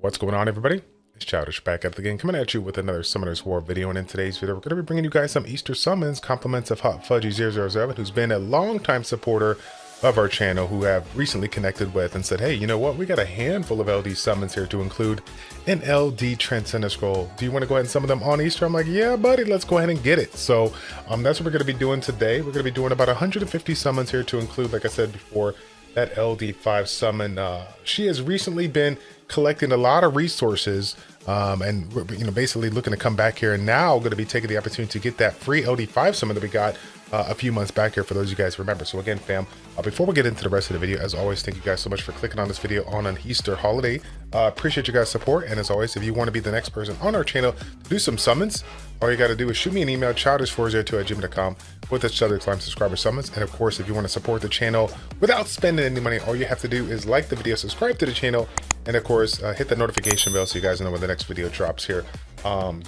What's going on, everybody? It's Childish back at the game, coming at you with another Summoner's War video. And in today's video, we're going to be bringing you guys some Easter summons, compliments of Hot Fudgy 007, who's been a long-time supporter of our channel, who have recently connected with and said, hey, you know what? We got a handful of LD summons here to include an LD Transcendent Scroll. Do you want to go ahead and summon them on Easter? I'm like, yeah, buddy, let's go ahead and get it. So that's what we're going to be doing today. We're going to be doing about 150 summons here to include, like I said before, that LD5 summon. She has recently been collecting a lot of resources and basically looking to come back here, and now going to be taking the opportunity to get that free LD5 summon that we got a few months back here, for those of you guys remember. So again, fam, before we get into the rest of the video, as always, thank you guys so much for clicking on this video on an Easter holiday. Appreciate you guys' support, and as always, if you want to be the next person on our channel to do some summons, all you got to do is shoot me an email, childish402@gmail.com, with the Childish Climb subscriber summons. And of course, if you want to support the channel without spending any money, all you have to do is like the video, subscribe to the channel, and of course, hit that notification bell so you guys know when the next video drops here.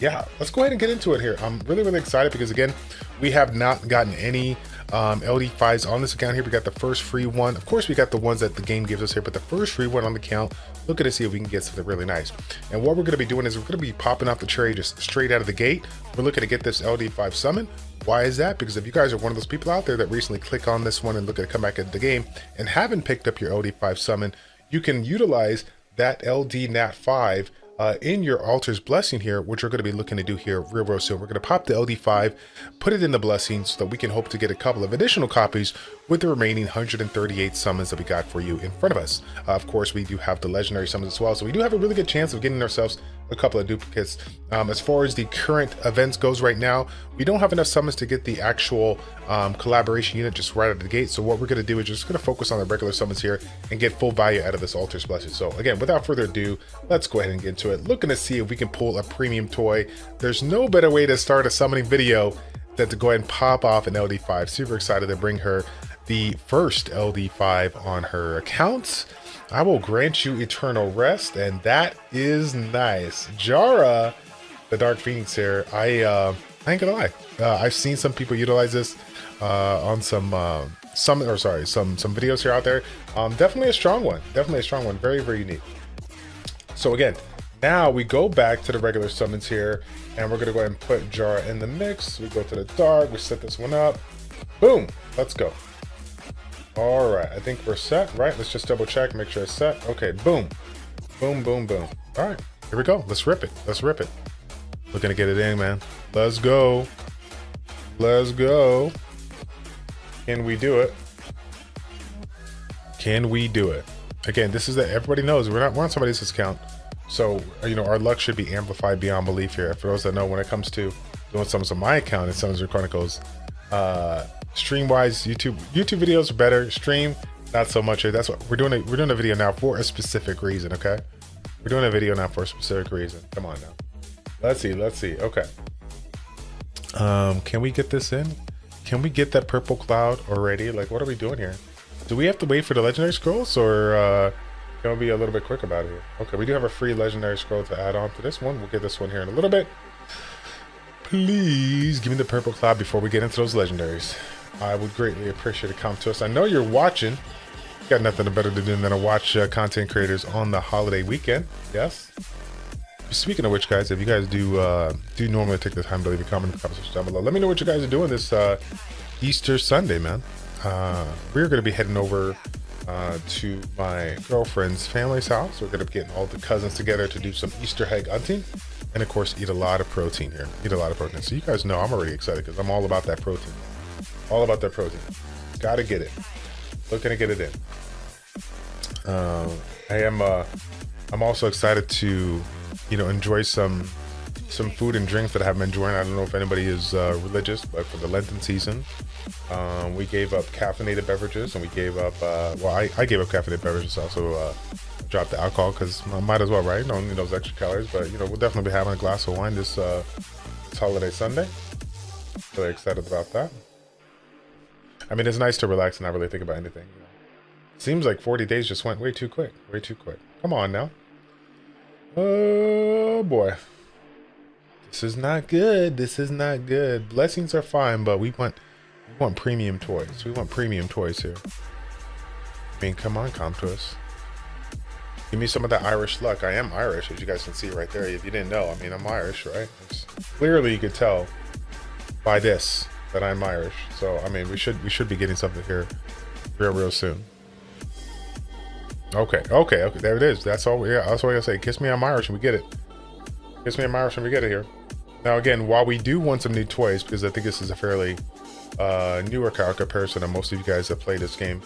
Yeah, let's go ahead and get into it here. I'm really excited because, again, we have not gotten any LD5s on this account here. We got the first free one. Of course, we got the ones that the game gives us here, but the first free one on the account, looking to see if we can get something really nice. And what we're going to be doing is we're going to be popping off the cherry just straight out of the gate. We're looking to get this LD5 summon. Why is that? Because if you guys are one of those people out there that recently click on this one and look at come back at the game and haven't picked up your LD5 summon, you can utilize that LD Nat 5 in your Altar's Blessing here, which we're going to be looking to do here real soon. We're going to pop the LD5, put it in the Blessing so that we can hope to get a couple of additional copies with the remaining 138 summons that we got for you in front of us. Of course, we do have the legendary summons as well, so we do have a really good chance of getting ourselves a couple of duplicates. As far as the current events goes right now, we don't have enough summons to get the actual collaboration unit just right out of the gate. So what we're going to do is just going to focus on the regular summons here and get full value out of this Altar's Blessing. So again, without further ado, let's go ahead and get into it. Looking to see if we can pull a premium toy. There's no better way to start a summoning video than to go ahead and pop off an LD5. Super excited to bring her the first LD5 on her account. I will grant you eternal rest, and that is nice. Jara, the Dark Phoenix here, I ain't gonna lie. I've seen some people utilize this on some videos here out there. Definitely a strong one. Definitely a strong one. Very unique. So again, now we go back to the regular summons here, and we're gonna go ahead and put Jara in the mix. We go to the dark. We set this one up. Boom. Let's go. All right, I think we're set, right? Let's just double check, make sure it's set. Okay, boom. All right, here we go. Let's rip it. Looking to get it in, man. Let's go. Can we do it? Again, this is that everybody knows we're on somebody else's account. So, our luck should be amplified beyond belief here. For those that know, when it comes to doing summons on my account and Summons Chronicles, stream wise, YouTube videos are better. Stream, not so much. That's what we're doing. We're doing a video now for a specific reason. Okay, we're doing a video now for a specific reason. Come on now. Let's see. Okay. Can we get this in? Can we get that purple cloud already? Like, what are we doing here? Do we have to wait for the legendary scrolls, or can we be a little bit quick about it here? Okay, we do have a free legendary scroll to add on to this one. We'll get this one here in a little bit. Please give me the purple cloud before we get into those legendaries. I would greatly appreciate a comment to us. I know you're watching. Got nothing better to do than to watch content creators on the holiday weekend. Yes. Speaking of which, guys, if you guys do normally take the time to leave a comment in the comment section down below, let me know what you guys are doing this Easter Sunday, man. We're going to be heading over to my girlfriend's family's house. We're going to be getting all the cousins together to do some Easter egg hunting. And of course, eat a lot of protein here. So you guys know I'm already excited because I'm all about that protein. Gotta get it. Looking to get it in. I'm also excited to, enjoy some food and drinks that I have been enjoying. I don't know if anybody is religious, but for the Lenten season, we gave up caffeinated beverages, and we gave up, I gave up caffeinated beverages, also drop the alcohol because I might as well, right? Don't need those extra calories, but we'll definitely be having a glass of wine this holiday Sunday. Really excited about that. I mean, it's nice to relax and not really think about anything. Seems like 40 days just went way too quick. Come on now. Oh boy, this is not good. Blessings are fine, but we want premium toys. We want premium toys here. I mean, come on, come to us. Give me some of that Irish luck. I am Irish, as you guys can see right there. If you didn't know, I mean, I'm Irish, right? Clearly, you could tell by this that I'm Irish. So, I mean, we should be getting something here real soon. Okay, there it is. That's all. Yeah, that's all I gotta say. Kiss me, I'm Irish, and we get it. Kiss me, I'm Irish, and we get it here. Now, again, while we do want some new toys, because I think this is a fairly newer comparison to most of you guys that play this game,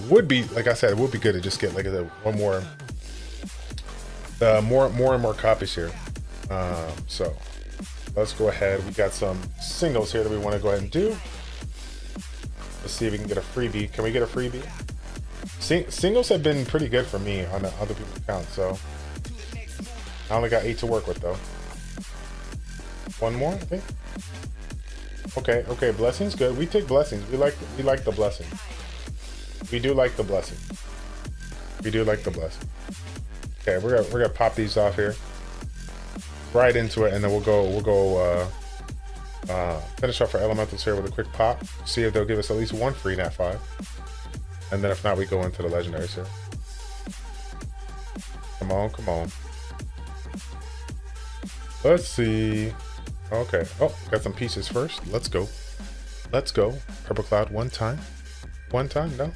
would be, like I said, it would be good to just get like one more, more and more copies here. So let's go ahead. We got some singles here that we want to go ahead and do. Let's see if we can get a freebie. Can we get a freebie? Singles have been pretty good for me on the other people's accounts, so I only got 8 to work with though. One more, I think. Okay, blessings, good. We take blessings. We like the blessing. We do like the blessing. We do like the blessing. Okay, we're gonna pop these off here, right into it, and then we'll go finish off our elementals here with a quick pop. See if they'll give us at least one free Nat 5, and then if not, we go into the legendaries here. Come on. Let's see. Okay. Oh, got some pieces first. Let's go. Purple Cloud one time. No.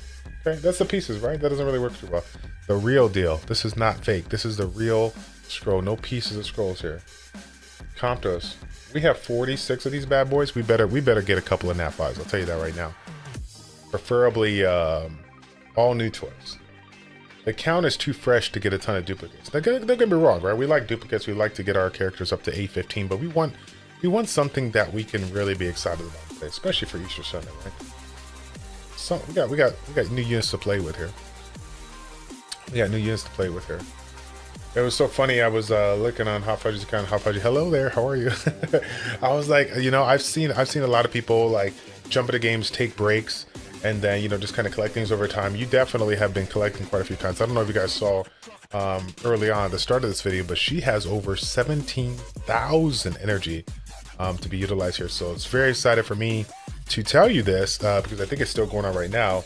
Okay, that's the pieces, right? That doesn't really work too well. The real deal. This is not fake. This is the real scroll. No pieces of scrolls here. Comptos. We have 46 of these bad boys. We better get a couple of Nat 5s. I'll tell you that right now. Preferably all new toys. The count is too fresh to get a ton of duplicates. Don't get me wrong, right? We like duplicates. We like to get our characters up to 815, but we want something that we can really be excited about today, especially for Easter Sunday, right? So we got new units to play with here. It was so funny. I was looking on Hot Fudgy's account. Hot Fudgy, hello there. How are you? I was like, I've seen a lot of people like jump into games, take breaks, and then just kind of collect things over time. You definitely have been collecting quite a few times. I don't know if you guys saw early on at the start of this video, but she has over 17,000 energy to be utilized here. So it's very excited for me to tell you this because I think it's still going on right now.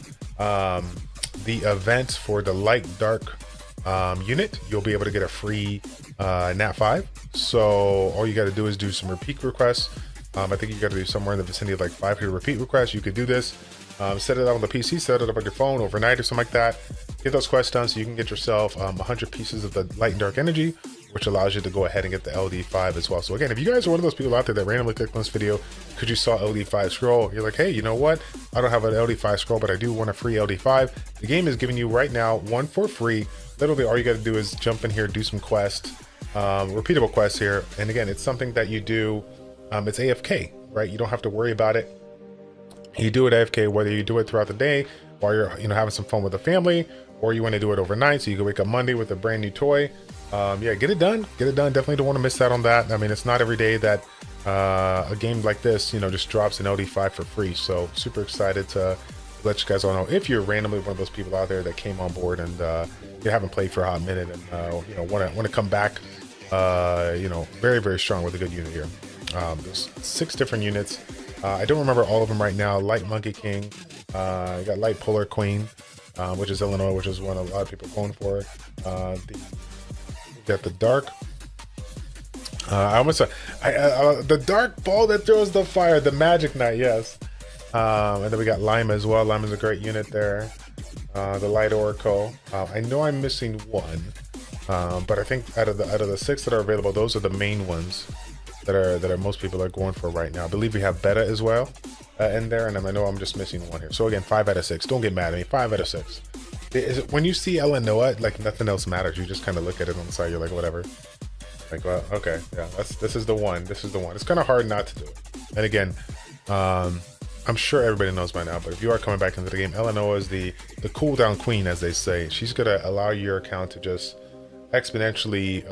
The event for the light dark unit, you'll be able to get a free Nat 5. So all you got to do is do some repeat requests. I think you got to do somewhere in the vicinity of like 500 repeat requests. You could do this. Set it up on the PC, set it up on your phone overnight or something like that. Get those quests done so you can get yourself 100 pieces of the light and dark energy, which allows you to go ahead and get the LD5 as well. So again, if you guys are one of those people out there that randomly clicked on this video because you saw LD5 scroll, you're like, hey, you know what? I don't have an LD5 scroll, but I do want a free LD5. The game is giving you right now one for free. Literally all you got to do is jump in here, do some quests, repeatable quests here. And again, it's something that you do, it's AFK, right? You don't have to worry about it. You do it AFK, whether you do it throughout the day while you're having some fun with the family, or you want to do it overnight so you can wake up Monday with a brand new toy. Yeah, get it done. Definitely don't want to miss out on that. I mean, it's not every day that a game like this, just drops an LD5 for free. So super excited to let you guys all know if you're randomly one of those people out there that came on board and you haven't played for a hot minute and want to come back, very, very strong with a good unit here. There's 6 different units. I don't remember all of them right now. Light Monkey King, you got Light Polar Queen, which is Illinois, which is one a lot of people are going for it. Got the dark. The dark ball that throws the fire, the Magic Knight, yes. And then we got Lima as well. Lima's a great unit there. The Light Oracle. I know I'm missing one, but I think out of the 6 that are available, those are the main ones that are most people are going for right now. I believe we have Beta as well in there, and I know I'm just missing one here. So again, 5 out of 6. Don't get mad at me. 5 out of 6. When you see Illinois, like nothing else matters. You just kind of look at it on the side. You're like, whatever. Like, well, okay, yeah, this is the one. This is the one. It's kind of hard not to do it. And again, I'm sure everybody knows by now, but if you are coming back into the game, Illinois is the cooldown queen, as they say. She's gonna allow your account to just exponentially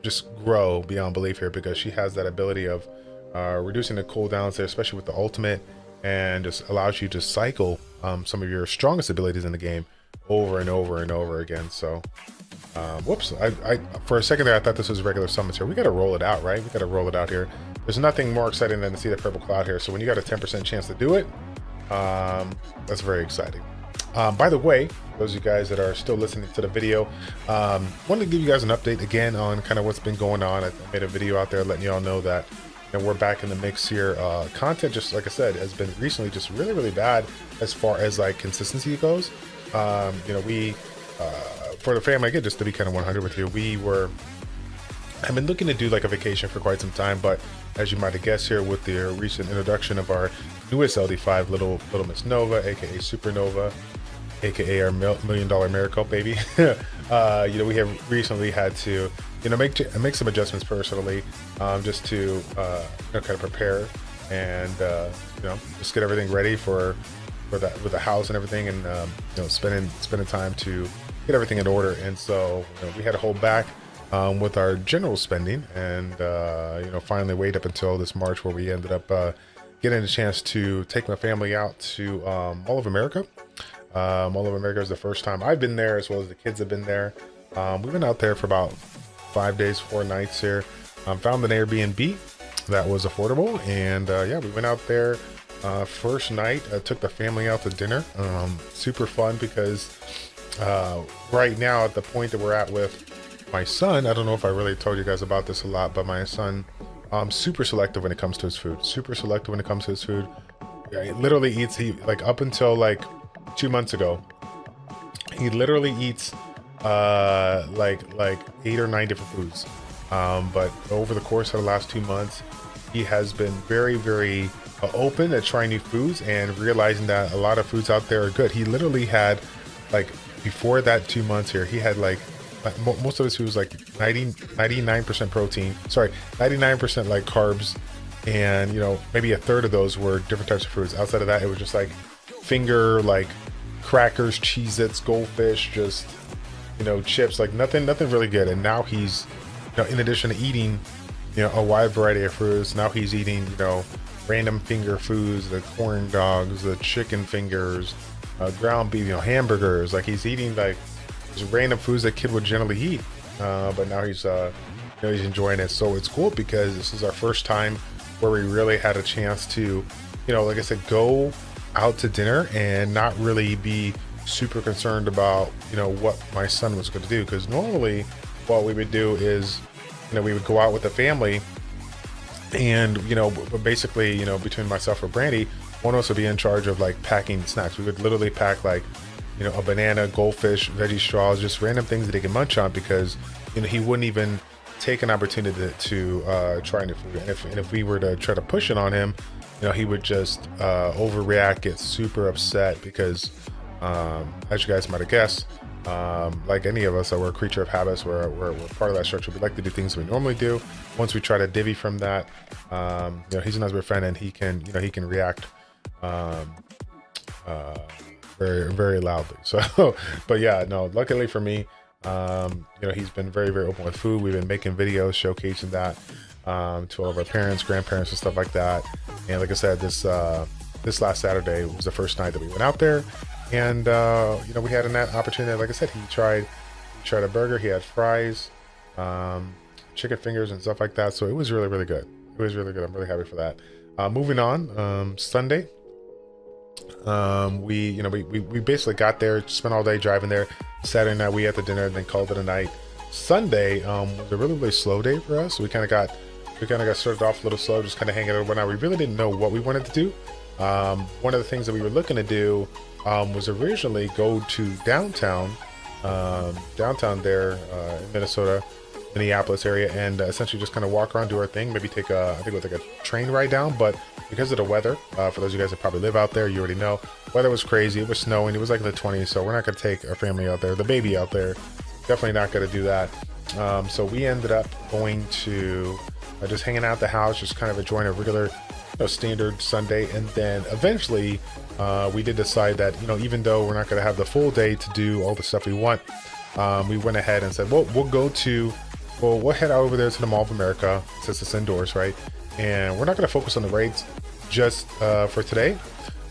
just grow beyond belief here, because she has that ability of reducing the cooldowns there, especially with the ultimate, and just allows you to cycle some of your strongest abilities in the game over and over and over again. So whoops, I for a second there I thought this was regular summons here. We got to roll it out, right? We got to roll it out here. There's nothing more exciting than to see the purple cloud here. So when you got a 10% chance to do it, that's very exciting. By the way, those of you guys that are still listening to the video, wanted to give you guys an update again on kind of what's been going on. I made a video out there letting you all know that we're back in the mix here. Content, just like I said, has been recently just really bad as far as like consistency goes. We for the family, again, just to be kind of 100 with you, I've been looking to do like a vacation for quite some time, but as you might have guessed here with the recent introduction of our newest LD5, Little Miss Nova, aka Supernova, aka our $1 million miracle baby. We have recently had to make some adjustments personally, just to kind of prepare and just get everything ready for that with the house and everything, and spending time to get everything in order. And so we had to hold back with our general spending, and finally wait up until this March where we ended up getting a chance to take my family out to Mall of America. Mall of America is the first time I've been there, as well as the kids have been there. We've been out there for about 5 days, 4 nights here. Found an Airbnb that was affordable, and we went out there. First night, I took the family out to dinner. Super fun because right now, at the point that we're at with my son, I don't know if I really told you guys about this a lot, but my son, super selective when it comes to his food. Yeah, he literally eats, up until like 2 months ago, he literally eats like 8 or 9 different foods. But over the course of the last 2 months, he has been very open at trying new foods and realizing that a lot of foods out there are good. He literally had, like, before that 2 months here, he had like most of his food was like 99% protein, 99% like carbs, and maybe a third of those were different types of foods. Outside of that, it was just like finger, like crackers, Cheez-Its, goldfish, just chips, like nothing really good. And now he's in addition to eating a wide variety of foods, now he's eating random finger foods, the corn dogs, the chicken fingers, ground beef, hamburgers. Like, he's eating like just random foods that kid would generally eat, but now he's he's enjoying it. So it's cool because this is our first time where we really had a chance to like I said, go out to dinner and not really be super concerned about what my son was going to do. Because normally what we would do is we would go out with the family, and basically between myself or Brandy, one of us would be in charge of like packing snacks. We would literally pack like a banana, goldfish, veggie straws, just random things that he can munch on, because he wouldn't even take an opportunity to try new food. And if we were to try to push it on him, he would just overreact, get super upset, because as you guys might have guessed, like any of us, we're a creature of habits. We're part of that structure. We like to do things we normally do. Once we try to divvy from that, he's an husband friend, and he can react very loudly. So but yeah, no, luckily for me, he's been very open with food. We've been making videos showcasing that to all of our parents, grandparents, and stuff like that. And like I said, this last Saturday was the first night that we went out there, and we had an opportunity. Like I said, he tried a burger, he had fries, chicken fingers and stuff like that. So it was really good. I'm really happy for that. Moving on, Sunday, we basically got there, spent all day driving there. Saturday night we had the dinner and then called it a night. Sunday was a really slow day for us. We kind of got started off a little slow, just kind of hanging out. When we really didn't know what we wanted to do. One of the things that we were looking to do was originally go to downtown there in Minnesota, Minneapolis area, and essentially just kind of walk around, do our thing, maybe take I think it was like a train ride down. But because of the weather, for those of you guys that probably live out there, you already know, weather was crazy. It was snowing. It was like in the 20s, so we're not going to take our family out there, the baby out there. Definitely not going to do that. So we ended up going to just hanging out at the house, just kind of enjoying a regular standard Sunday. And then eventually we did decide that even though we're not going to have the full day to do all the stuff we want, we went ahead and said, well, we'll head over there to the Mall of America, since it's indoors, right? And we're not going to focus on the raids just for today,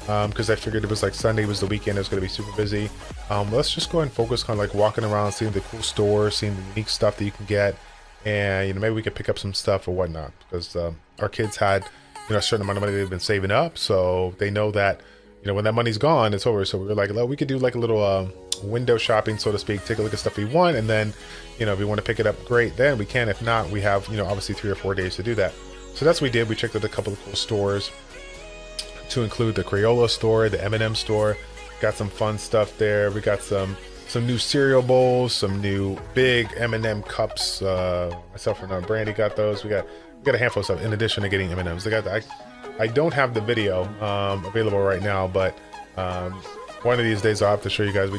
because I figured it was like Sunday was the weekend, it was going to be super busy. Let's just go and focus on like walking around, seeing the cool stores, seeing the unique stuff that you can get, and maybe we could pick up some stuff or whatnot, because our kids had a certain amount of money they've been saving up, so they know that you know, when that money's gone, it's over. So we were like, well, we could do like a little window shopping, so to speak, take a look at stuff we want, and then, you know, if we want to pick it up, great, then we can. If not, we have, you know, obviously 3 or 4 days to do that. So that's what we did. We checked out a couple of cool stores, to include the Crayola store, the M&M store. Got some fun stuff there. We got some new cereal bowls, some new big M&M cups. Myself and Brandy got those. We got a handful of stuff in addition to getting M&Ms. They got I don't have the video available right now, but one of these days I'll have to show you guys.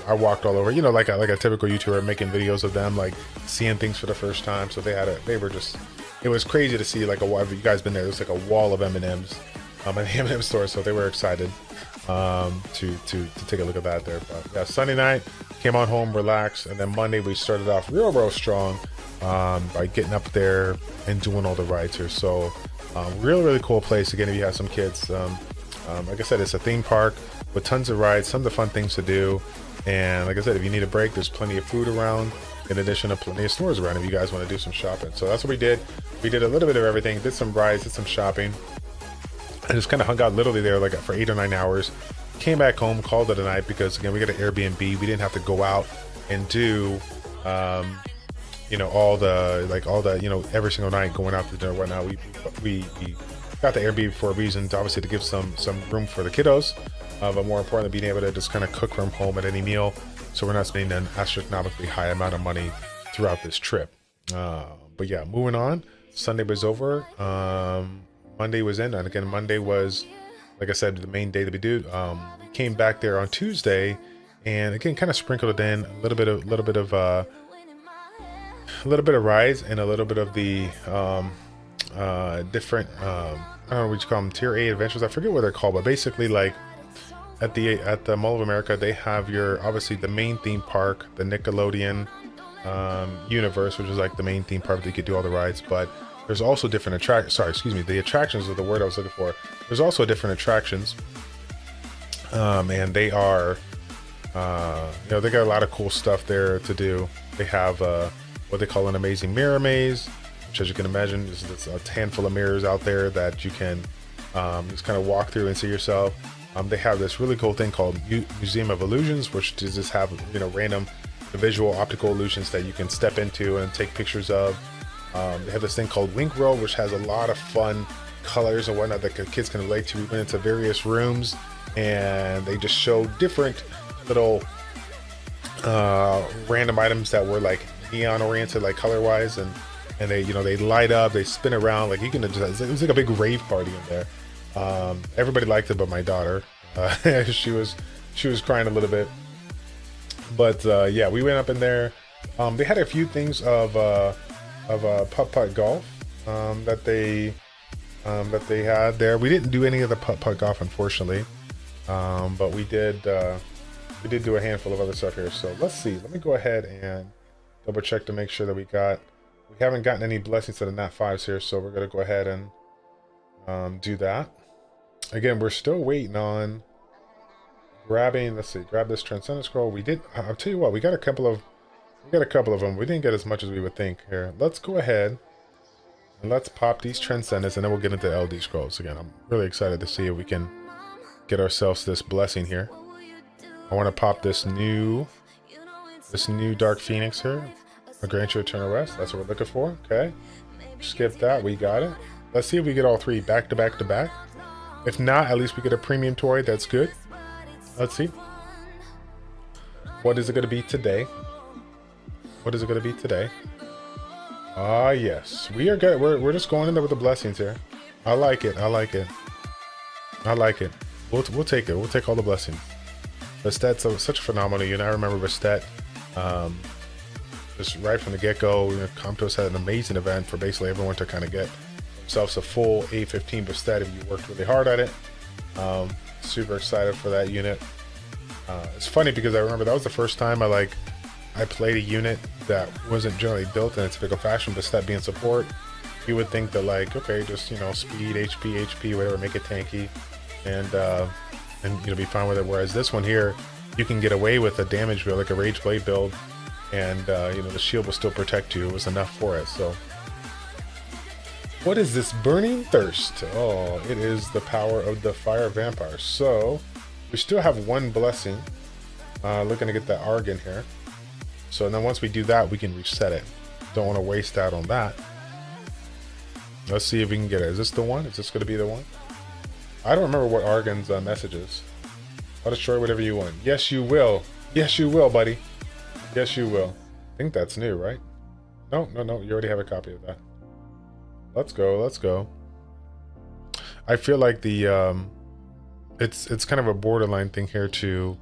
I walked all over, you know, like a typical YouTuber, making videos of them, like seeing things for the first time. So it was crazy to see, like, a wall. If you guys been there, there's like a wall of M&Ms in the M&M store, so they were excited to take a look at that there. But yeah, Sunday night came on home, relaxed, and then Monday we started off real strong by getting up there and doing all the rides here. So really cool place. Again, if you have some kids, like I said, it's a theme park with tons of rides, tons of fun things to do. And like I said, if you need a break, there's plenty of food around, in addition to plenty of stores around if you guys want to do some shopping. So that's what we did. We did a little bit of everything, did some rides, did some shopping. I just kind of hung out literally there like for 8 or 9 hours. Came back home, called it a night, because again, we got an Airbnb. We didn't have to go out and do, you know, all the, you know, every single night going out to dinner and whatnot. We got the Airbnb for a reason, obviously to give some room for the kiddos, but more importantly, being able to just kind of cook from home at any meal, so we're not spending an astronomically high amount of money throughout this trip. But yeah, moving on. Sunday was over. Monday was in, and again, Monday was, like I said, the main day that we do. We came back there on Tuesday, and again, kind of sprinkled it in a little bit of rides and a little bit of the different I don't know what you call them, tier A adventures. I forget what they're called, but basically, like at the Mall of America, they have obviously the main theme park, the Nickelodeon universe, which is like the main theme park that you could do all the rides, but there's also different the attractions are the word I was looking for. There's also different attractions, and they are, you know, they got a lot of cool stuff there to do. They have what they call an amazing mirror maze, which, as you can imagine, is a handful of mirrors out there that you can just kind of walk through and see yourself. They have this really cool thing called Museum of Illusions, which just have, you know, random visual optical illusions that you can step into and take pictures of. They have this thing called Wink World, which has a lot of fun colors and whatnot that kids can relate to. We went into various rooms, and they just show different little random items that were like neon oriented, like color wise, and they, you know, they light up, they spin around, like you can just, it was like a big rave party in there. Everybody liked it but my daughter. She was crying a little bit, but yeah, we went up in there. They had a few things of putt-putt golf that they had there. We didn't do any of the putt-putt golf, unfortunately, but we did do a handful of other stuff here. So let's see. Let me go ahead and double check to make sure that we haven't gotten any blessings to the Nat 5s here. So we're gonna go ahead and do that. Again, we're still waiting on grabbing. Let's see. Grab this Transcendent Scroll. We did. I'll tell you what. We got a couple of them. We didn't get as much as we would think here. Let's go ahead and let's pop these Transcendents, and then we'll get into LD Scrolls. Again, I'm really excited to see if we can get ourselves this blessing here. I want to pop this new Dark Phoenix here. I'll grant you eternal rest. That's what we're looking for. Okay. Skip that. We got it. Let's see if we get all 3 back to back to back. If not, at least we get a premium toy. That's good. Let's see. What is it going to be today? What is it going to be today? Ah, yes. We are good. We're just going in there with the blessings here. I like it. I like it. I like it. We'll take it. We'll take all the blessings. Bastet's such a phenomenal unit. I remember Bastet, just right from the get-go, you know, Comptos had an amazing event for basically everyone to kind of get themselves a full A15 Bastet if you worked really hard at it. Super excited for that unit. It's funny because I remember that was the first time I played a unit that wasn't generally built in a typical fashion, but Bastet being support, you would think that, like, okay, just, you know, speed, HP, whatever, make it tanky, and you know, be fine with it. Whereas this one here, you can get away with a damage build, like a Rage Blade build, and you know, the shield will still protect you. It was enough for it. So, what is this Burning Thirst? Oh, it is the power of the Fire Vampire. So, We still have one blessing. Looking to get that Argon here. So then once we do that, we can reset it. Don't want to waste out on that. Let's see if we can get it. Is this the one? Is this going to be the one? I don't remember what Argon's message is. I'll destroy whatever you want. Yes, you will. Yes, you will, buddy. Yes, you will. I think that's new, right? No, no, no. You already have a copy of that. Let's go. Let's go. I feel like the it's kind of a borderline thing here to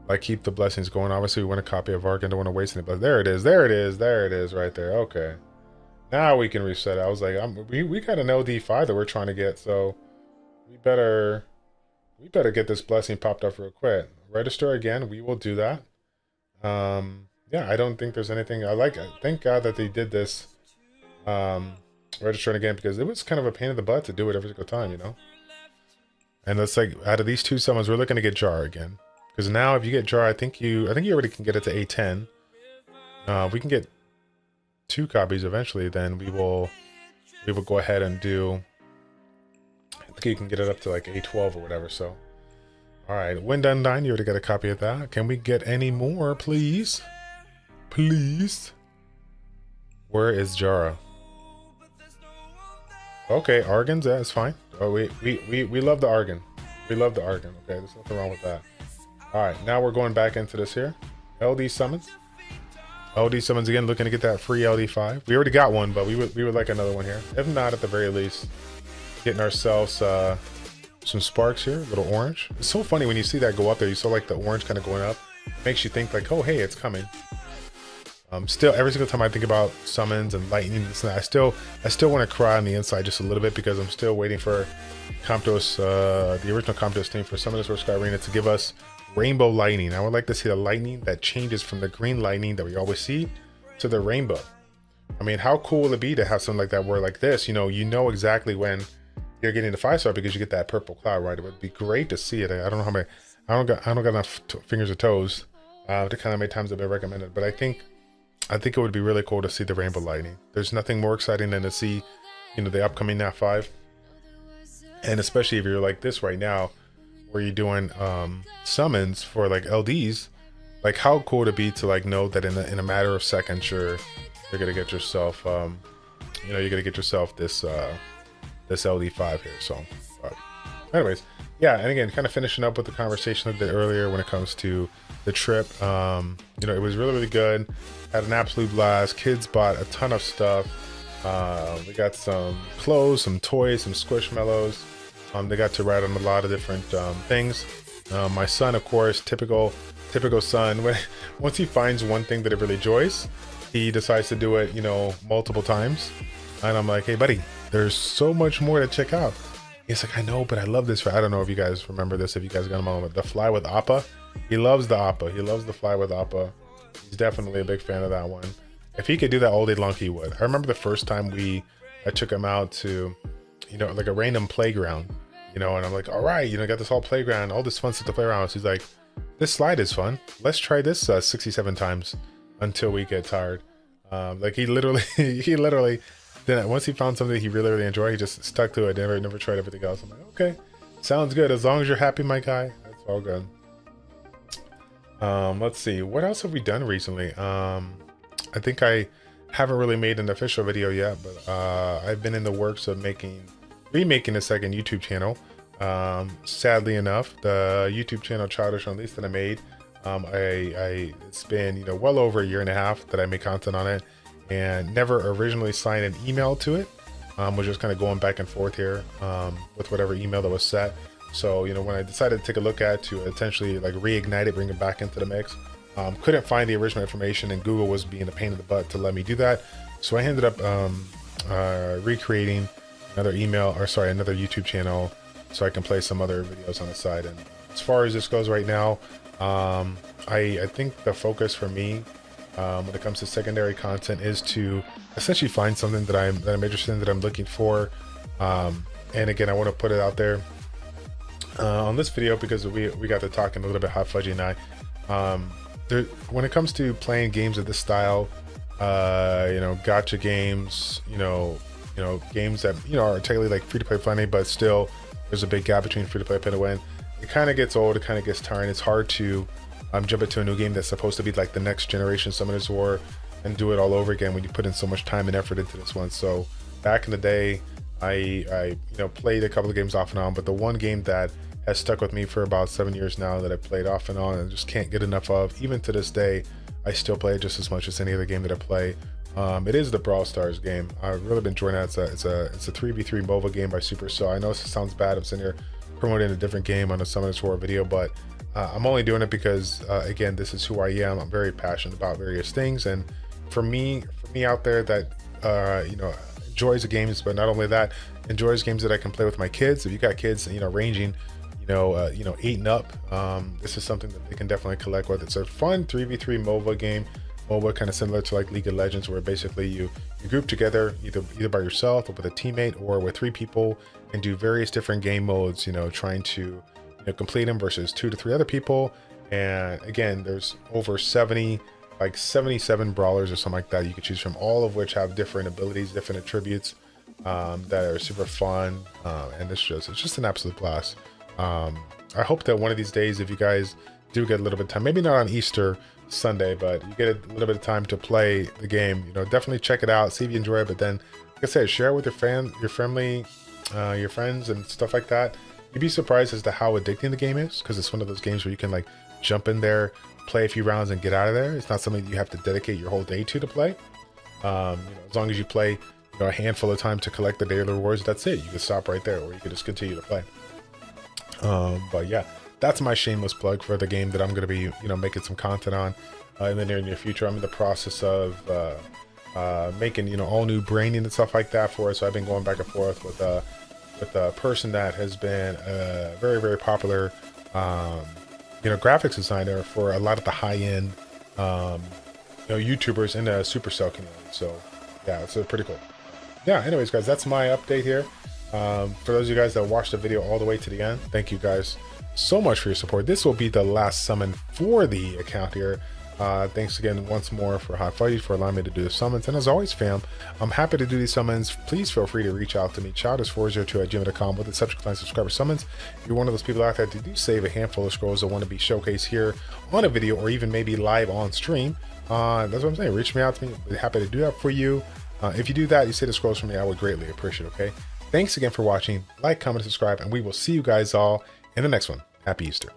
like keep the blessings going. Obviously, we want a copy of Argon. Don't want to waste it. But there it is. There it is. There it is. Right there. Okay. Now we can reset it. I was like, we got an LD5 that we're trying to get, so we better get this blessing popped up real quick. Register again. We will do that. Yeah, I don't think there's anything. Thank God that they did this. Registering again, because it was kind of a pain in the butt to do it every single time, you know. And it's like out of these two summons, we're looking to get Jar again, because now if you get Jar, I think you already can get it to A10. We can get 2 copies eventually. Then we will go ahead and do. I think you can get it up to like A12 or whatever. So, all right, Wind Undyne, you already got a copy of that. Can we get any more, please? Please. Where is Jara? Okay, Argon's that's fine. Oh, we love the Argon. We love the Argon. Okay, there's nothing wrong with that. All right, now we're going back into this here. LD summons. LD summons again, looking to get that free LD5. We already got one, but we would like another one here. If not, at the very least, getting ourselves some sparks here, a little orange. It's so funny when you see that go up there. You saw like the orange kind of going up. Makes you think like, oh hey, it's coming. Still, every single time I think about summons and lightning, this and that, I still want to cry on the inside just a little bit, because I'm still waiting for Comptos, the original Comptos team for Summoners World Sky Arena to give us rainbow lightning. I would like to see the lightning that changes from the green lightning that we always see to the rainbow. I mean, how cool will it be to have something like that where like this, you know exactly when you're getting the 5-star because you get that purple cloud, right? It would be great to see it. I don't know how many, I don't got enough fingers or toes to kind of how many times I've been recommended, but I think it would be really cool to see the rainbow lightning. There's nothing more exciting than to see, you know, the upcoming Nat 5. And especially if you're like this right now, where you're doing summons for like LDs, like how cool would it be to like know that in a matter of seconds you're gonna get yourself, you know, you're gonna get yourself this this LD5 here. So, anyways, yeah, and again, kind of finishing up with the conversation I did earlier when it comes to the trip. You know, it was really good. Had an absolute blast. Kids bought a ton of stuff. We got some clothes, some toys, some squishmallows. They got to ride on a lot of different things. My son, of course, typical son. Once he finds one thing that he really enjoys, he decides to do it, you know, multiple times. And I'm like, hey, buddy, there's so much more to check out. He's like, I know, but I love this. I don't know if you guys remember this, if you guys got a moment. The Fly with Appa. He loves the Appa. He loves the Fly with Appa. He's definitely a big fan of that one. If he could do that all day long, he would. I remember the first time I took him out to, you know, like a random playground, you know, and I'm like, all right, you know, got this whole playground, all this fun stuff to play around with. So he's like, this slide is fun. Let's try this 67 times until we get tired. Like he literally, then once he found something he really enjoyed, he just stuck to it. Never tried everything else. I'm like, okay, sounds good. As long as you're happy, my guy, that's all good. Let's see, what else have we done recently? I think I haven't really made an official video yet, but I've been in the works of remaking a second YouTube channel. Sadly enough, the YouTube channel Childish Unleashed that I made, it's been, you know, well over a year and a half that I made content on it, and never originally signed an email to it. Was just kind of going back and forth here with whatever email that was set. So, you know, when I decided to take a look at to essentially like reignite it, bring it back into the mix, couldn't find the original information, and Google was being a pain in the butt to let me do that. So I ended up recreating another YouTube channel so I can play some other videos on the side. And as far as this goes right now, I think the focus for me when it comes to secondary content is to essentially find something that I'm interested in, that I'm looking for. And again, I want to put it out there on this video because we got to talking a little bit, Hot Fudgy and I. When it comes to playing games of this style, you know, gacha games, you know, games that, you know, are technically like free to play plenty, but still there's a big gap between free to play and pay to win. it kind of gets old, it kind of gets tiring. It's hard to jump into a new game that's supposed to be like the next generation Summoners War and do it all over again when you put in so much time and effort into this one. So back in the day, I played a couple of games off and on, but the one game that has stuck with me for about 7 years now that I played off and on and just can't get enough of, even to this day, I still play it just as much as any other game that I play. It is the Brawl Stars game. I've really been enjoying that. It's a 3v3 MOBA game by Supercell. I know this sounds bad. I'm sitting here promoting a different game on a Summoners War video, but I'm only doing it because again, this is who I am. I'm very passionate about various things, and for me out there that enjoys the games, but not only that, enjoys games that I can play with my kids. If you got kids, ranging 8 and up, this is something that they can definitely collect with. It's a fun 3v3 MOBA game. MOBA kind of similar to like League of Legends, where basically you group together either by yourself or with a teammate or with 3 people and do various different game modes, trying to complete them versus 2 to 3 other people. And again, there's over 77 brawlers or something like that you could choose from, all of which have different abilities, different attributes that are super fun. And it's just an absolute blast. I hope that one of these days, if you guys do get a little bit of time, maybe not on Easter Sunday, but you get a little bit of time to play the game, definitely check it out, see if you enjoy it. But then, like I said, share it with your family, your friends and stuff like that. You'd be surprised as to how addicting the game is, because it's one of those games where you can like jump in there, play a few rounds and get out of there. It's not something you have to dedicate your whole day to play. As long as you play a handful of time to collect the daily rewards, that's it. You can stop right there, or you can just continue to play. But yeah, that's my shameless plug for the game that I'm going to be making some content on in the near future. I'm in the process of making all new branding and stuff like that for it. So I've been going back and forth with a person that has been a very, very popular graphics designer for a lot of the high-end YouTubers in the Supercell community. So yeah, it's pretty cool. Yeah, anyways guys, that's my update here. For those of you guys that watched the video all the way to the end, thank you guys so much for your support. This will be the last summon for the account here. Thanks again once more for Hot Fudgy for allowing me to do the summons. And as always, fam, I'm happy to do these summons. Please feel free to reach out to me, ChildishPlays402@gmail.com, with the subject line subscriber summons. If you're one of those people out there that do save a handful of scrolls that want to be showcased here on a video or even maybe live on stream, that's what I'm saying. Reach me out to me. I'd be happy to do that for you. If you do that, you say the scrolls for me, I would greatly appreciate it, okay? Thanks again for watching. Like, comment, subscribe, and we will see you guys all in the next one. Happy Easter.